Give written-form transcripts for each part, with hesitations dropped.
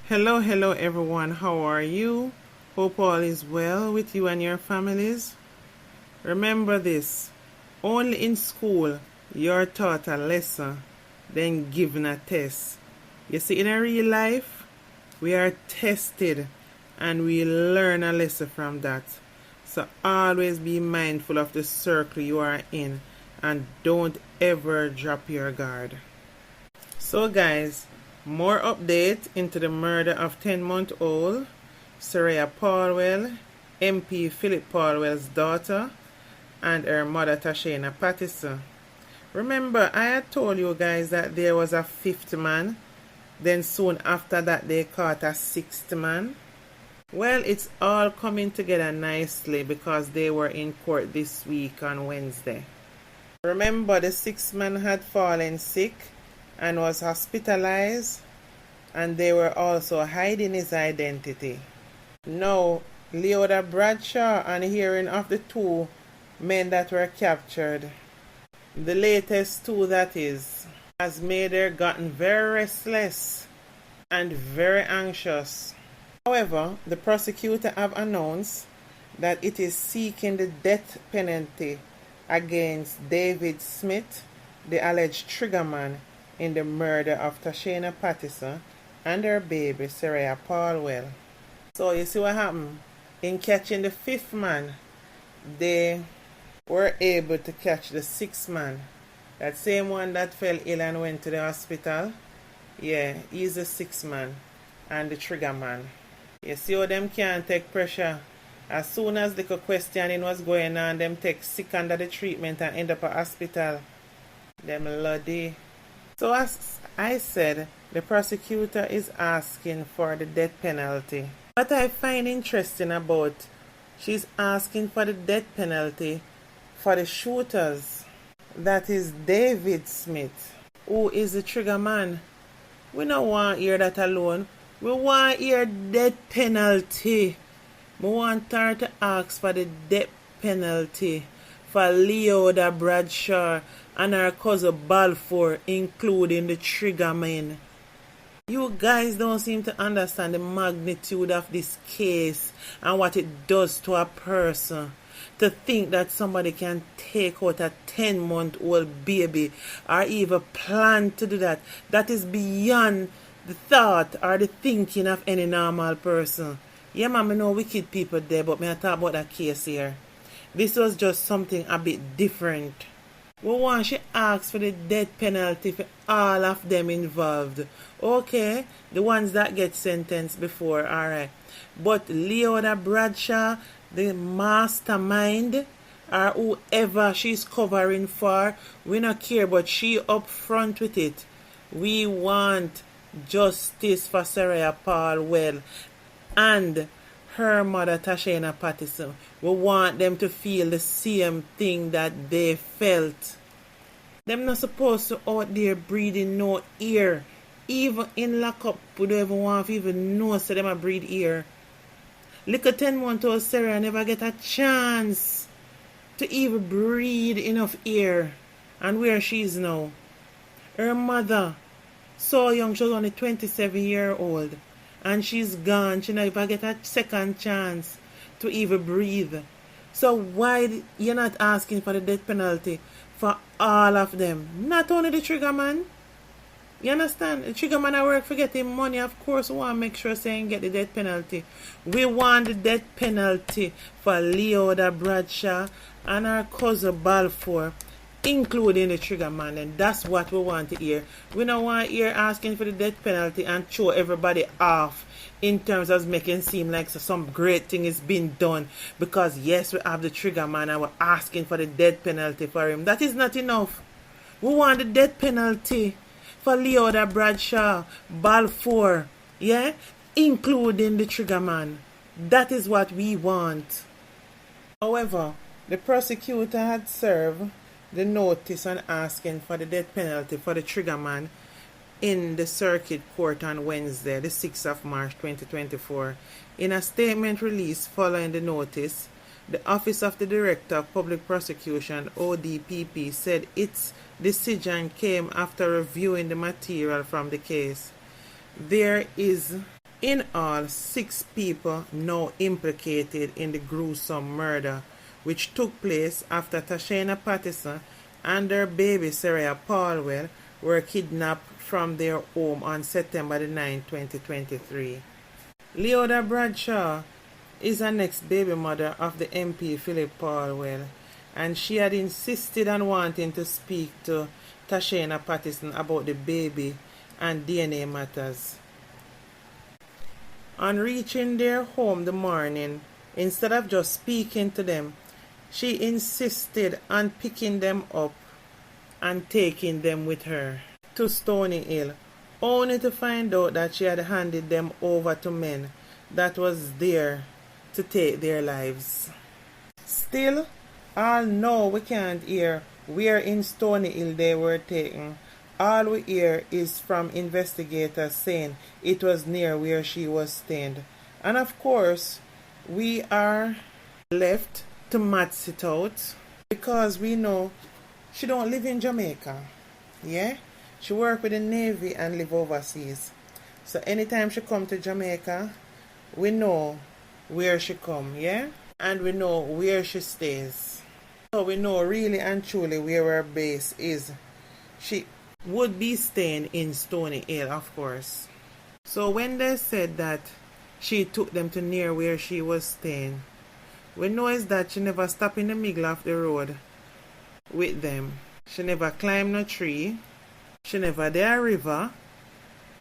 Hello everyone. How are you? Hope all is well with you and your families. Remember this, only in school you're taught a lesson, then given a test. You see, in a real life, we are tested and we learn a lesson from that. So always be mindful of the circle you are in and don't ever drop your guard. So guys, more update into the murder of 10-month-old Sarayah Paulwell, MP Phillip Paulwell's daughter, and her mother Toshyna Patterson. Remember, I had told you guys that there was a fifth man, then soon after that they caught a sixth man. Well, it's all coming together nicely because they were in court this week on Wednesday. Remember, the sixth man had fallen sick and was hospitalized, and they were also hiding his identity. Now, Leoda Bradshaw, on hearing of the two men that were captured, the latest two that is, has made her gotten very restless and very anxious. However, the prosecutor have announced that it is seeking the death penalty against David Smith, the alleged triggerman in the murder of Toshyna Patterson and her baby Sarayah Paulwell. So you see what happened? In catching the fifth man, they were able to catch the sixth man. That same one that fell ill and went to the hospital. Yeah, he's the sixth man and the trigger man. You see how them can't take pressure. As soon as the questioning was going on, them take sick under the treatment and end up at hospital. Them bloody. So as I said, the prosecutor is asking for the death penalty. What I find interesting about, she's asking for the death penalty for the shooters. That is David Smith, who is the trigger man. We don't want to hear that alone. We want to hear death penalty. We want her to ask for the death penalty for Leoda Bradshaw and her cousin Balfour, including the trigger men. You guys don't seem to understand the magnitude of this case and what it does to a person. To think that somebody can take out a 10-month-old baby or even plan to do that, that is beyond the thought or the thinking of any normal person. Yeah, man, I know wicked people there, but I talk about that case here. This was just something a bit different. We want she asked for the death penalty for all of them involved. Okay, the ones that get sentenced before, alright. But Leoda Bradshaw, the mastermind, or whoever she's covering for, we not care, but she up front with it. We want justice for Sarayah Paulwell and her mother Toshyna Patterson. We want them to feel the same thing that they felt. Them not supposed to out there breathing no ear. Even in lockup, we don't even want to even know so them a breathe ear. Little 10-month-old Sarah never get a chance to even breathe enough air. And where she is now. Her mother, so young, she was only 27-year-old. And she's gone. She never get a second chance to even breathe. So why you're not asking for the death penalty for all of them? Not only the trigger man. You understand? The trigger man I work for getting money. Of course, we want to make sure saying get the death penalty. We want the death penalty for Leoda Bradshaw and her cousin Balfour, including the trigger man, and that's what we want to hear. We don't want to hear asking for the death penalty and show everybody off in terms of making it seem like some great thing is being done because yes, we have the trigger man and we're asking for the death penalty for him. That is not enough. We want the death penalty for Leoda Bradshaw, Balfour, yeah, including the trigger man. That is what we want. However, the prosecutor had served the notice on asking for the death penalty for the trigger man in the circuit court on Wednesday, the 6th of March 2024. In a statement released following the notice, the Office of the Director of Public Prosecution, ODPP, said its decision came after reviewing the material from the case. There is In all, 6 people now implicated in the gruesome murder, which took place after Toshyna Patterson and her baby Sarayah Paulwell were kidnapped from their home on September the 9th, 2023. Leoda Bradshaw is the next baby mother of the MP Phillip Paulwell, and she had insisted on wanting to speak to Toshyna Patterson about the baby and DNA matters. On reaching their home the morning, instead of just speaking to them, she insisted on picking them up and taking them with her to Stony Hill, only to find out that she had handed them over to men that was there to take their lives. Still, all know we can't hear where in Stony Hill they were taken. All we hear is from investigators saying it was near where she was staying. And of course, we are left to match it out because we know she don't live in Jamaica. Yeah? She work with the Navy and live overseas. So anytime she come to Jamaica, we know where she come, yeah? And we know where she stays. So we know really and truly where her base is. She would be staying in Stony Hill, of course. So when they said that she took them to near where she was staying, we know is that she never stopped in the middle of the road with them. She never climbed no tree. She never did a river.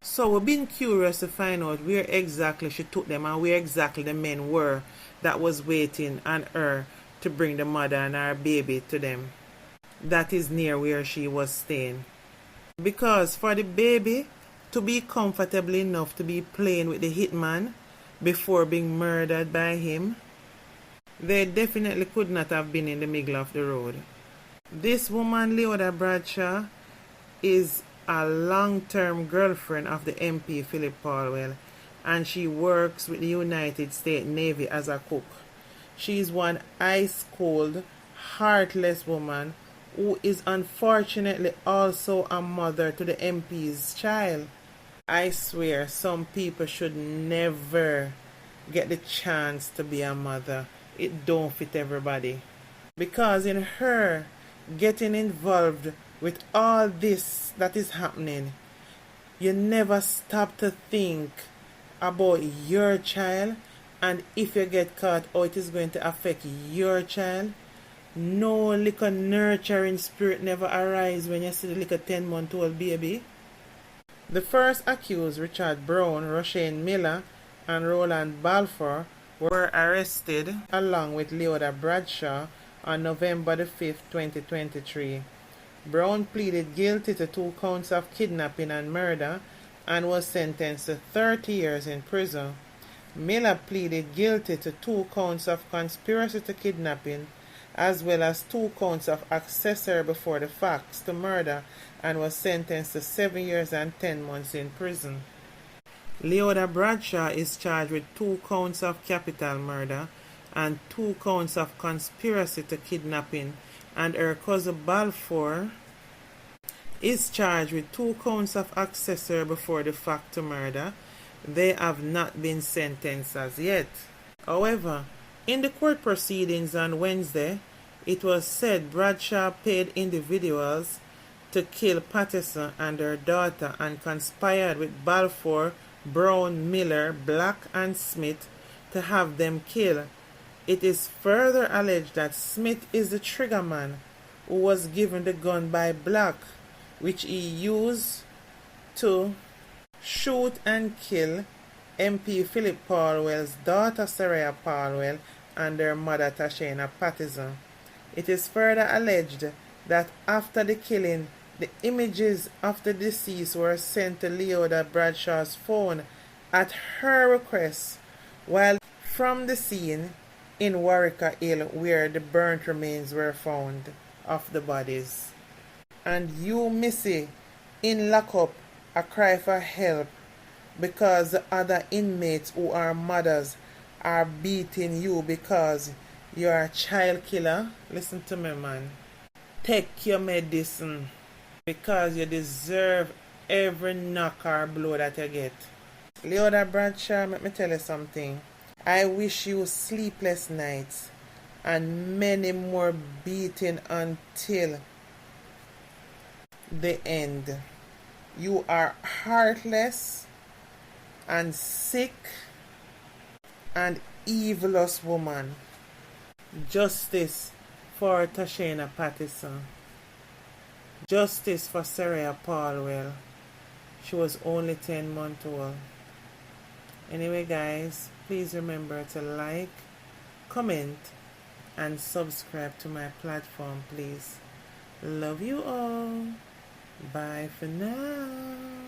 So we've been curious to find out where exactly she took them and where exactly the men were that was waiting on her to bring the mother and her baby to them. That is near where she was staying. Because for the baby to be comfortable enough to be playing with the hitman before being murdered by him, they definitely could not have been in the middle of the road. This woman, Leoda Bradshaw, is a long-term girlfriend of the MP Phillip Paulwell, and she works with the United States Navy as a cook. She is one ice-cold, heartless woman who is unfortunately also a mother to the MP's child. I swear some people should never get the chance to be a mother. It don't fit everybody. Because in her getting involved with all this that is happening, you never stop to think about your child, and if you get caught, how it is going to affect your child. No little nurturing spirit never arise when you see the little 10-month-old baby. The first accused, Richard Brown, Roshane Miller, and Roland Balfour, were arrested along with Leoda Bradshaw on November the 5th, 2023. Brown pleaded guilty to 2 counts of kidnapping and murder and was sentenced to 30 years in prison. Miller pleaded guilty to 2 counts of conspiracy to kidnapping as well as 2 counts of accessory before the facts to murder and was sentenced to 7 years and 10 months in prison. Leoda Bradshaw is charged with 2 counts of capital murder and 2 counts of conspiracy to kidnapping, and her cousin Balfour is charged with 2 counts of accessory before the fact to murder. They have not been sentenced as yet. However, in the court proceedings on Wednesday, it was said Bradshaw paid individuals to kill Patterson and her daughter and conspired with Balfour, Brown, Miller, Black, and Smith to have them killed. It is further alleged that Smith is the triggerman who was given the gun by Black, which he used to shoot and kill MP Phillip Paulwell's daughter Sarayah Paulwell and their mother Toshyna Patterson. It is further alleged that after the killing, the images of the deceased were sent to Leoda Bradshaw's phone at her request, while from the scene in Warwicker Hill where the burnt remains were found of the bodies. And you, Missy, in lockup, a cry for help because the other inmates who are mothers are beating you because you're a child killer. Listen to me, man. Take your medicine because you deserve every knock or blow that you get. Leoda Bradshaw, let me tell you something. I wish you sleepless nights and many more beating until the end. You are heartless and sick and evilous woman. Justice for Toshyna Patterson. Justice for Sarayah Paulwell. She was only 10 months old. Anyway, guys, please remember to like, comment, and subscribe to my platform, please. Love you all. Bye for now.